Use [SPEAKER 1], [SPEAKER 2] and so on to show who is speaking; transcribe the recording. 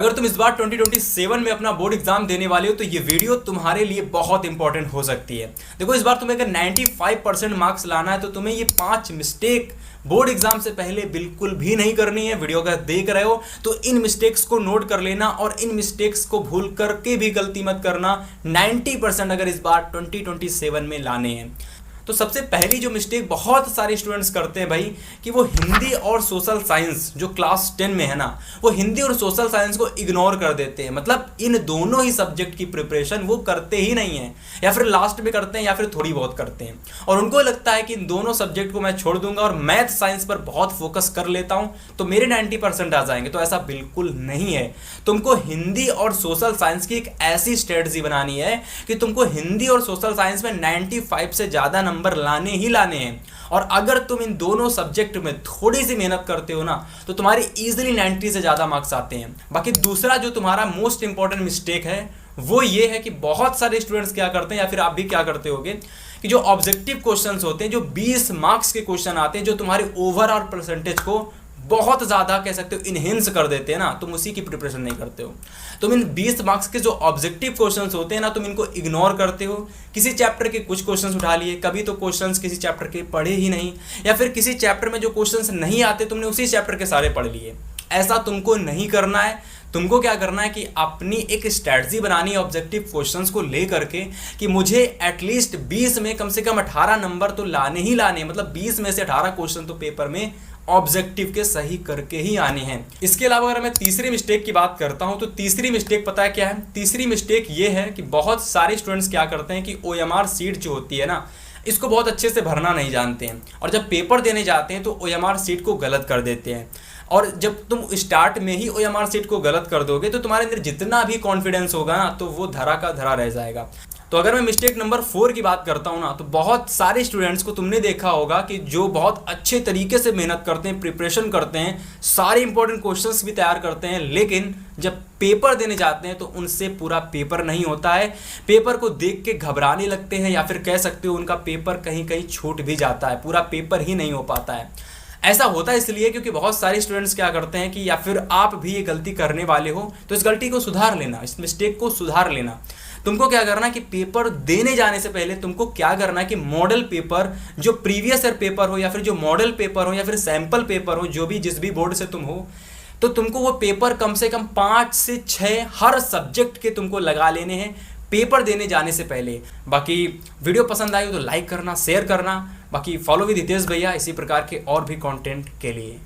[SPEAKER 1] अगर तुम इस बार 2027 में अपना बोर्ड एग्जाम देने वाले हो तो ये वीडियो तुम्हारे लिए बहुत इंपॉर्टेंट हो सकती है। देखो, इस बार तुम्हें अगर 95% मार्क्स लाना है तो तुम्हें ये 5 मिस्टेक बोर्ड एग्जाम से पहले बिल्कुल भी नहीं करनी है। वीडियो अगर देख रहे हो तो इन मिस्टेक्स को नोट कर लेना और इन मिस्टेक्स को भूल करके भी गलती मत करना। 90% अगर इस बार 2027 में लाने हैं तो सबसे पहली जो मिस्टेक बहुत सारे स्टूडेंट्स करते हैं भाई कि वो हिंदी और सोशल साइंस जो क्लास 10 में है ना, वो हिंदी और सोशल साइंस को इग्नोर कर देते हैं। मतलब इन दोनों ही सब्जेक्ट की प्रिपरेशन वो करते ही नहीं है, या फिर लास्ट में करते हैं या फिर थोड़ी बहुत करते हैं। और उनको लगता है कि इन दोनों सब्जेक्ट को मैं छोड़ दूंगा और मैथ साइंस पर बहुत फोकस कर लेता हूं तो मेरे 90% आ जाएंगे। तो ऐसा बिल्कुल नहीं है। तुमको हिंदी और सोशल साइंस की एक ऐसी स्ट्रेटजी बनानी है कि तुमको हिंदी और सोशल साइंस में 95 से ज्यादा नंबर लाने ही लाने हैं। और अगर तुम इन दोनों सब्जेक्ट में थोड़ी सी मेहनत करते हो ना तो तुम्हारी इजीली 90 से ज्यादा मार्क्स आते हैं। बाकी दूसरा जो तुम्हारा मोस्ट इंपॉर्टेंट मिस्टेक है वो ये है कि बहुत सारे स्टूडेंट्स क्या करते हैं, या फिर आप भी क्या करते होगे, कि जो ऑब्जेक्टिव क्वेश्चंस होते हैं, जो 20 मार्क्स के क्वेश्चन आते हैं, जो तुम्हारे ओवरऑल परसेंटेज को बहुत ज़्यादा कह सकते हो इनहेंस कर देते हैं ना, तुम उसी की प्रिपरेशन नहीं करते हो। तुम इन 20 मार्क्स के जो ऑब्जेक्टिव क्वेश्चंस होते हैं ना, तुम इनको इग्नोर करते हो। किसी चैप्टर के कुछ क्वेश्चंस उठा लिए, कभी तो क्वेश्चंस किसी चैप्टर के पढ़े ही नहीं, या फिर किसी चैप्टर में जो क्वेश्चंस नहीं आते तुमने उसी चैप्टर के सारे पढ़ लिए। ऐसा तुमको नहीं करना है। तुमको क्या करना है कि अपनी एक स्ट्रैटेजी बनानी है ऑब्जेक्टिव क्वेश्चंस को लेकर के कि मुझे एटलीस्ट 20 में कम से कम 18 नंबर तो लाने ही लाने। मतलब 20 में से 18 क्वेश्चन तो पेपर में ऑब्जेक्टिव के सही करके ही आने हैं। इसके अलावा अगर मैं तीसरी मिस्टेक की बात करता हूं तो तीसरी मिस्टेक पता है क्या है? तीसरी मिस्टेक ये है कि बहुत सारे स्टूडेंट्स क्या करते हैं कि OMR सीट जो होती है ना, इसको बहुत अच्छे से भरना नहीं जानते हैं और जब पेपर देने जाते हैं तो OMR सीट को गलत कर देते हैं। और जब तुम स्टार्ट में ही OMR सीट को गलत कर दोगे तो तुम्हारे अंदर जितना भी कॉन्फिडेंस होगा ना तो वो धरा का धरा रह जाएगा। तो अगर मैं मिस्टेक नंबर 4 की बात करता हूँ ना, तो बहुत सारे स्टूडेंट्स को तुमने देखा होगा कि जो बहुत अच्छे तरीके से मेहनत करते हैं, प्रिपरेशन करते हैं, सारे इंपॉर्टेंट क्वेश्चंस भी तैयार करते हैं, लेकिन जब पेपर देने जाते हैं तो उनसे पूरा पेपर नहीं होता है। पेपर को देख के घबराने लगते हैं, या फिर कह सकते हो उनका पेपर कहीं कहीं छूट भी जाता है, पूरा पेपर ही नहीं हो पाता है। ऐसा होता है इसलिए क्योंकि बहुत सारे स्टूडेंट्स क्या करते हैं कि, या फिर आप भी ये गलती करने वाले हो तो इस गलती को सुधार लेना, इस मिस्टेक को सुधार लेना। तुमको क्या करना है कि पेपर देने जाने से पहले तुमको क्या करना है कि मॉडल पेपर, जो प्रीवियस ईयर पेपर हो या फिर जो मॉडल पेपर हो या फिर सैंपल पेपर हो, जो भी जिस भी बोर्ड से तुम हो, तो तुमको वो पेपर कम से कम 5 से 6 हर सब्जेक्ट के तुमको लगा लेने हैं पेपर देने जाने से पहले। बाकी वीडियो पसंद आई हो तो लाइक करना, शेयर करना। बाकी फॉलो विद हितेश भैया इसी प्रकार के और भी कंटेंट के लिए।